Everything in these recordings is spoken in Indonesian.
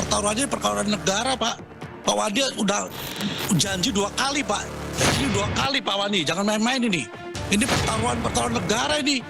pertaruhannya pertaruhan negara, Pak. Pak Wandi udah janji 2 kali, Pak. Ini 2 kali, Pak Wandi. Jangan main-main ini. Ini pertaruhan negara ini.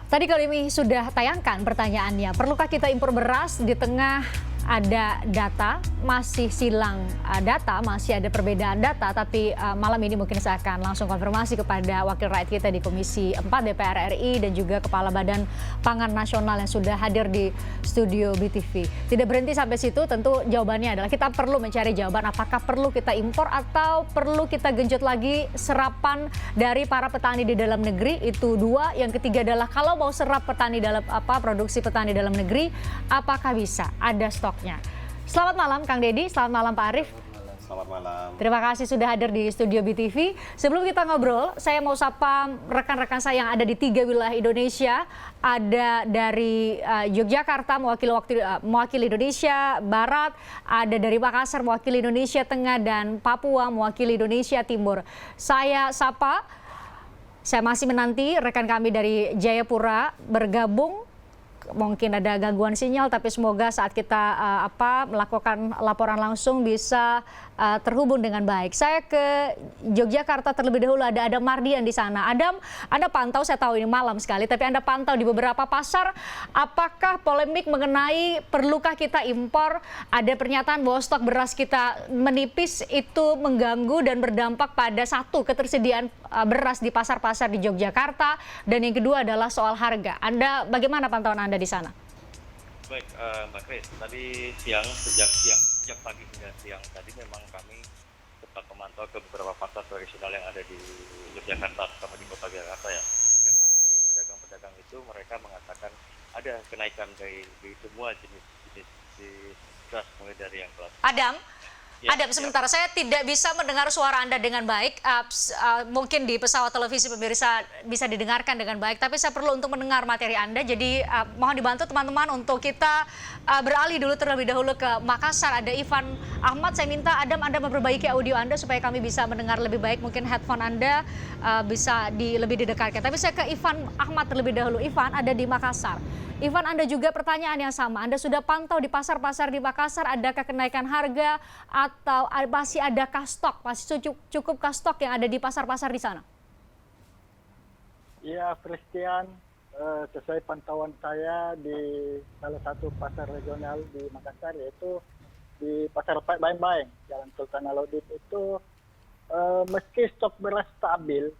Tadi kami sudah tayangkan pertanyaannya, perlukah kita impor beras di tengah ada data, masih silang data, masih ada perbedaan data, tapi malam ini mungkin saya akan langsung konfirmasi kepada wakil rakyat kita di Komisi 4 DPR RI dan juga Kepala Badan Pangan Nasional yang sudah hadir di studio BTV. Tidak berhenti sampai situ, tentu jawabannya adalah kita perlu mencari jawaban apakah perlu kita impor atau perlu kita genjot lagi serapan dari para petani di dalam negeri, itu 2. Yang ketiga adalah kalau mau serap petani dalam produksi petani dalam negeri, apakah bisa ada stok? Selamat malam Kang Deddy, selamat malam Pak Arief. Selamat malam. Terima kasih sudah hadir di studio BTV. Sebelum kita ngobrol, saya mau sapa rekan-rekan saya yang ada di 3 wilayah Indonesia. Ada dari Yogyakarta mewakili Indonesia Barat, ada dari Makassar mewakili Indonesia Tengah, dan Papua mewakili Indonesia Timur. Saya sapa, saya masih menanti rekan kami dari Jayapura bergabung. Mungkin ada gangguan sinyal, tapi semoga saat kita melakukan laporan langsung bisa terhubung dengan baik. Saya ke Yogyakarta terlebih dahulu, ada Adam Mardian di sana. Adam, Anda pantau, saya tahu ini malam sekali, tapi Anda pantau di beberapa pasar. Apakah polemik mengenai perlukah kita impor? Ada pernyataan bahwa stok beras kita menipis, itu mengganggu dan berdampak pada satu, ketersediaan beras di pasar-pasar di Yogyakarta, dan yang kedua adalah soal harga. Anda, bagaimana pantauan Anda di sana? Baik, Mbak Kris, tadi sejak pagi hingga siang tadi memang kami sempat memantau ke beberapa pasar tradisional yang ada di Yogyakarta, terutama di kota Jakarta ya. Memang dari pedagang-pedagang itu mereka mengatakan ada kenaikan dari semua jenis beras, mulai dari yang kelas. Adam, sebentar, saya tidak bisa mendengar suara Anda dengan baik. Mungkin di pesawat televisi pemirsa bisa didengarkan dengan baik, tapi saya perlu untuk mendengar materi Anda. Jadi mohon dibantu teman-teman untuk kita beralih dulu terlebih dahulu ke Makassar. Ada Ivan Ahmad, saya minta Adam Anda memperbaiki audio Anda supaya kami bisa mendengar lebih baik. Mungkin headphone Anda bisa lebih didekatkan. Tapi saya ke Ivan Ahmad terlebih dahulu. Ivan, ada di Makassar. Ivan, Anda juga pertanyaan yang sama. Anda sudah pantau di pasar-pasar di Makassar, adakah kenaikan harga atau masih adakah stok, masih cukupkah stok yang ada di pasar-pasar di sana? Ya, Christian, sesuai pantauan saya di salah satu pasar regional di Makassar, yaitu di Pasar Baeng-Baeng, Jalan Sultan Alauddin itu, meski stok beras stabil,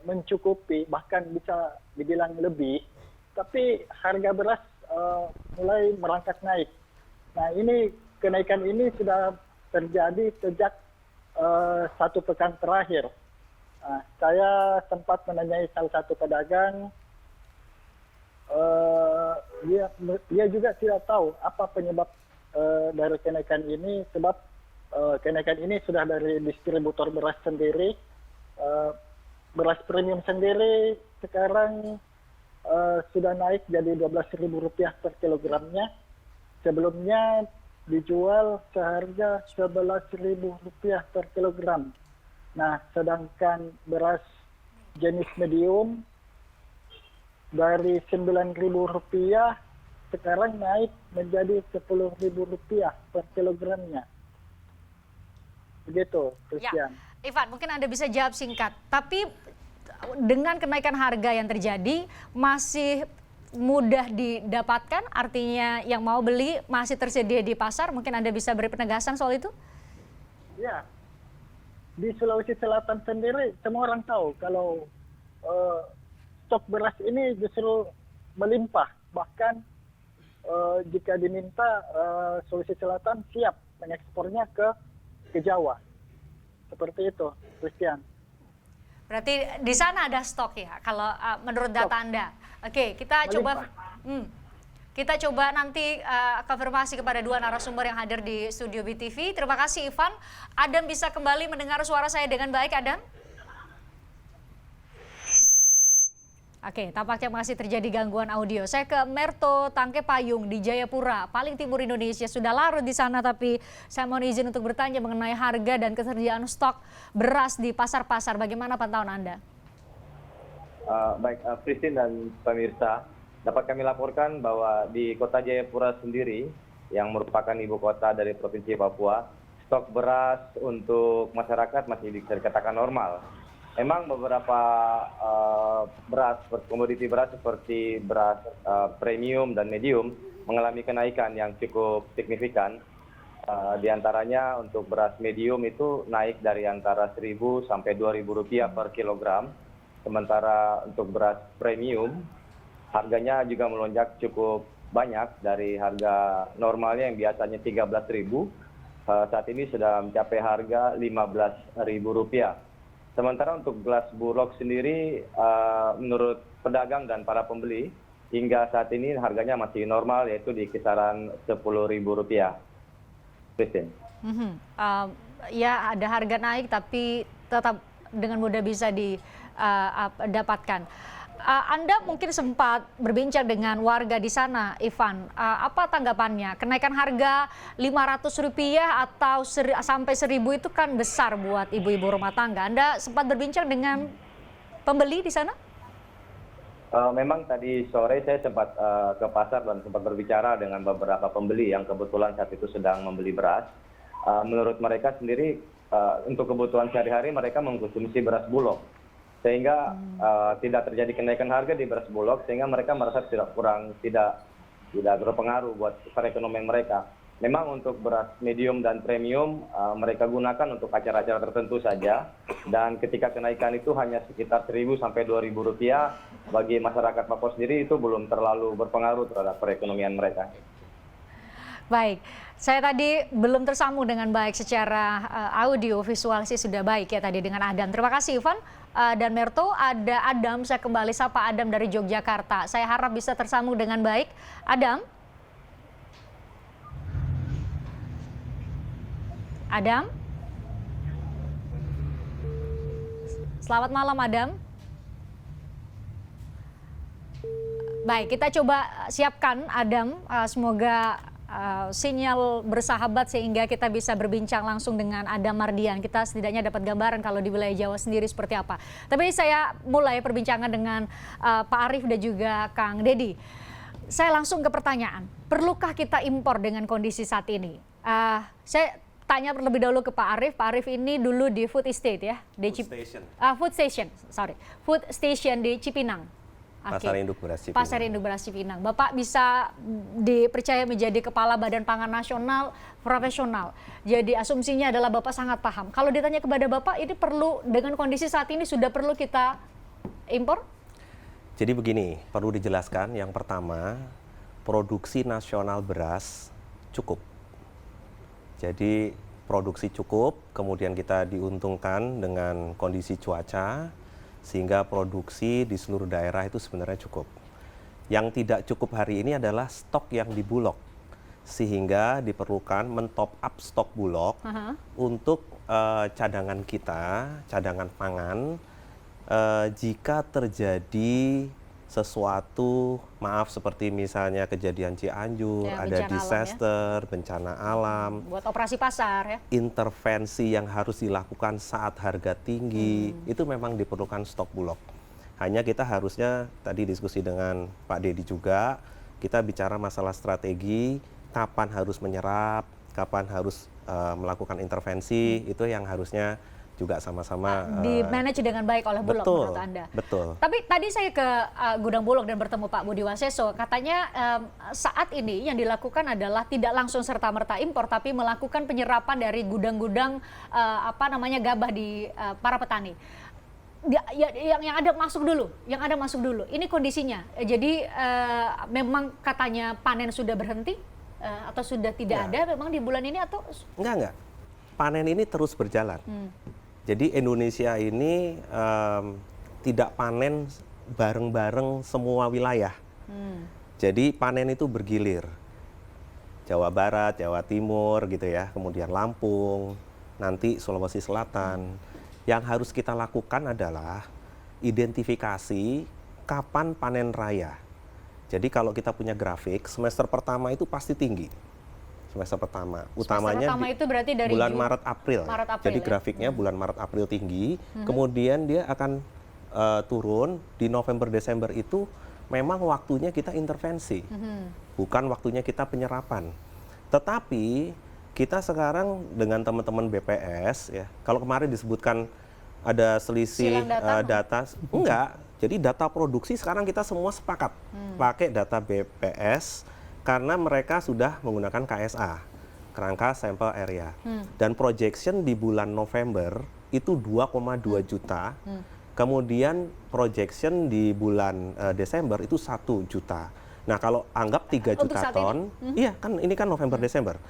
mencukupi, bahkan bisa dibilang lebih, tapi harga beras mulai merangkak naik. Nah, ini kenaikan ini sudah terjadi sejak 1 pekan terakhir. Nah, saya sempat menanyai salah satu pedagang, dia juga tidak tahu apa penyebab dari kenaikan ini, sebab kenaikan ini sudah dari distributor beras sendiri. Beras premium sendiri sekarang sudah naik jadi Rp12.000 per kilogramnya. Sebelumnya dijual seharga Rp11.000 per kilogram. Nah, sedangkan beras jenis medium dari Rp9.000 sekarang naik menjadi Rp10.000 per kilogramnya. Begitu, Christian. Ya, Ivan, mungkin Anda bisa jawab singkat. Tapi dengan kenaikan harga yang terjadi, masih mudah didapatkan? Artinya yang mau beli masih tersedia di pasar? Mungkin Anda bisa beri penegasan soal itu? Ya, di Sulawesi Selatan sendiri semua orang tahu kalau stok beras ini justru melimpah. Bahkan jika diminta, Sulawesi Selatan siap mengekspornya ke Jawa. Seperti itu, Christian. Berarti di sana ada stok ya, kalau menurut data Anda. Oke, kita coba nanti konfirmasi kepada 2 narasumber yang hadir di studio BTV. Terima kasih Ivan. Adam bisa kembali mendengar suara saya dengan baik, Adam? Oke, tampaknya masih terjadi gangguan audio. Saya ke Merto Tangke Payung di Jayapura, paling timur Indonesia. Sudah larut di sana, tapi saya mohon izin untuk bertanya mengenai harga dan ketersediaan stok beras di pasar-pasar. Bagaimana pantauan Anda? Baik, Christine dan pemirsa, dapat kami laporkan bahwa di Kota Jayapura sendiri, yang merupakan ibu kota dari Provinsi Papua, stok beras untuk masyarakat masih bisa dikatakan normal. Memang beberapa beras, komoditi beras seperti beras premium dan medium mengalami kenaikan yang cukup signifikan. Di antaranya untuk beras medium itu naik dari antara Rp1.000 sampai Rp2.000 per kilogram. Sementara untuk beras premium harganya juga melonjak cukup banyak dari harga normalnya yang biasanya Rp13.000. Saat ini sudah mencapai harga Rp15.000. Sementara untuk beras Bulog sendiri, menurut pedagang dan para pembeli, hingga saat ini harganya masih normal, yaitu di kisaran Rp10.000. Christine. Ya, ada harga naik, tapi tetap dengan mudah bisa didapatkan. Anda mungkin sempat berbincang dengan warga di sana, Ivan. Apa tanggapannya? Kenaikan harga Rp500 atau sampai Rp1.000 itu kan besar buat ibu-ibu rumah tangga. Anda sempat berbincang dengan pembeli di sana? Memang tadi sore saya sempat ke pasar dan sempat berbicara dengan beberapa pembeli yang kebetulan saat itu sedang membeli beras. Menurut mereka sendiri, untuk kebutuhan sehari-hari mereka mengkonsumsi beras Bulog. Sehingga tidak terjadi kenaikan harga di beras Bulog, sehingga mereka merasa tidak berpengaruh buat perekonomian mereka. Memang untuk beras medium dan premium mereka gunakan untuk acara-acara tertentu saja, dan ketika kenaikan itu hanya sekitar Rp1.000 sampai Rp2.000, bagi masyarakat Papua sendiri itu belum terlalu berpengaruh terhadap perekonomian mereka. Baik, saya tadi belum tersambung dengan baik secara audio, visual sih sudah baik ya tadi dengan Adam. Terima kasih Ivan dan Merto. Ada Adam, saya kembali sapa Adam dari Yogyakarta. Saya harap bisa tersambung dengan baik. Adam? Adam? Selamat malam Adam. Baik, kita coba siapkan Adam, semoga sinyal bersahabat sehingga kita bisa berbincang langsung dengan Adam Mardian. Kita setidaknya dapat gambaran kalau di wilayah Jawa sendiri seperti apa. Tapi saya mulai perbincangan dengan Pak Arief dan juga Kang Dedi. Saya langsung ke pertanyaan, perlukah kita impor dengan kondisi saat ini? Saya tanya terlebih dahulu ke Pak Arief. Pak Arief ini dulu di Food Estate ya, di Food Station di Cipinang. Pasar Induk Beras Cipinang. Pasar Induk Beras Cipinang. Bapak bisa dipercaya menjadi Kepala Badan Pangan Nasional profesional. Jadi asumsinya adalah Bapak sangat paham. Kalau ditanya kepada Bapak, ini perlu dengan kondisi saat ini sudah perlu kita impor? Jadi begini, perlu dijelaskan yang pertama, produksi nasional beras cukup. Jadi produksi cukup, kemudian kita diuntungkan dengan kondisi cuaca, sehingga produksi di seluruh daerah itu sebenarnya cukup. Yang tidak cukup hari ini adalah stok yang di Bulog, sehingga diperlukan men-top up stok Bulog untuk cadangan kita, cadangan pangan, jika terjadi sesuatu, maaf seperti misalnya kejadian Cianjur, ya, ada alam, disaster, ya. bencana alam, Buat operasi pasar ya. intervensi yang harus dilakukan saat harga tinggi, itu memang diperlukan stok Bulog. Hanya kita harusnya, tadi diskusi dengan Pak Dedi juga, kita bicara masalah strategi, kapan harus menyerap, kapan harus melakukan intervensi, itu yang harusnya juga sama-sama di-manage dengan baik oleh Bulog menurut Anda. Betul. Tapi tadi saya ke Gudang Bulog dan bertemu Pak Budi Waseso, katanya saat ini yang dilakukan adalah tidak langsung serta-merta impor, tapi melakukan penyerapan dari gudang-gudang gabah di para petani. Yang ada masuk dulu. Ini kondisinya. Jadi memang katanya panen sudah berhenti atau sudah tidak ada memang di bulan ini atau? Enggak. Panen ini terus berjalan. Jadi Indonesia ini tidak panen bareng-bareng semua wilayah. Jadi panen itu bergilir. Jawa Barat, Jawa Timur gitu ya, kemudian Lampung, nanti Sulawesi Selatan. Yang harus kita lakukan adalah identifikasi kapan panen raya. Jadi kalau kita punya grafik, semester pertama itu pasti tinggi. Semester pertama, utamanya pertama itu berarti dari bulan Juni- Maret April. Maret, April, Jadi ya? grafiknya bulan Maret April tinggi, kemudian dia akan turun di November Desember itu memang waktunya kita intervensi, bukan waktunya kita penyerapan. Tetapi kita sekarang dengan teman-teman BPS ya, kalau kemarin disebutkan ada selisih Silang data, data, enggak. Jadi data produksi sekarang kita semua sepakat pakai data BPS karena mereka sudah menggunakan KSA, kerangka sampel area. Dan projection di bulan November itu 2,2 juta. Kemudian projection di bulan Desember itu 1 juta. Nah, kalau anggap 3 Untuk juta saat ton, iya kan ini kan November Desember.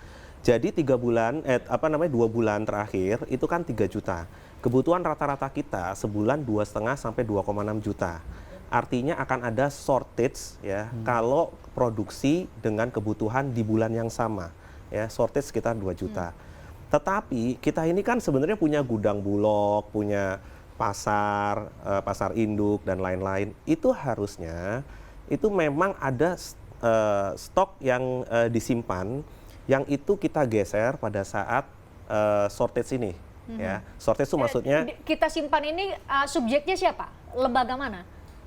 Jadi 3 bulan 2 bulan terakhir itu kan 3 juta. Kebutuhan rata-rata kita sebulan 2,5 sampai 2,6 juta. Artinya akan ada shortage ya kalau produksi dengan kebutuhan di bulan yang sama. Ya, shortage sekitar 2 juta. Tetapi kita ini kan sebenarnya punya gudang bulog, punya pasar, pasar induk dan lain-lain. Itu harusnya itu memang ada stok yang disimpan yang itu kita geser pada saat shortage ini. Ya, shortage itu maksudnya kita simpan ini subjeknya siapa? Lembaga mana?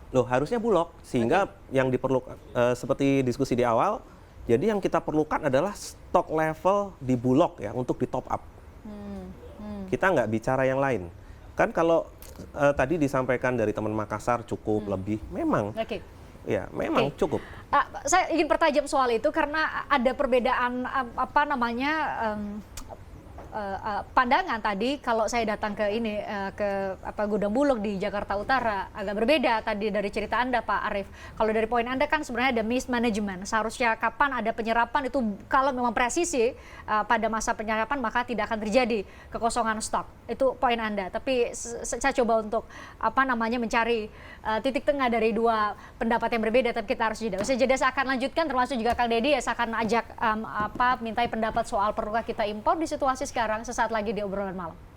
loh harusnya bulog sehingga yang diperlukan seperti diskusi di awal. Jadi yang kita perlukan adalah stok level di bulog ya untuk di top up. Kita nggak bicara yang lain. Kan kalau tadi disampaikan dari teman Makassar cukup lebih, memang. Oke. Ya, memang cukup. Saya ingin pertajam soal itu karena ada perbedaan pandangan tadi kalau saya datang ke ini ke gudang bulog di Jakarta Utara agak berbeda tadi dari cerita Anda Pak Arief. Kalau dari poin Anda kan sebenarnya ada mismanagement. Seharusnya kapan ada penyerapan itu kalau memang presisi pada masa penyerapan maka tidak akan terjadi kekosongan stok. Itu poin Anda. Tapi saya coba untuk mencari titik tengah dari dua pendapat yang berbeda, tapi kita harus jeda. Usai jeda saya akan lanjutkan termasuk juga Kang Deddy ya, saya akan ajak mintai pendapat soal perlukah kita impor di situasi sekarang sesaat lagi di obrolan malam.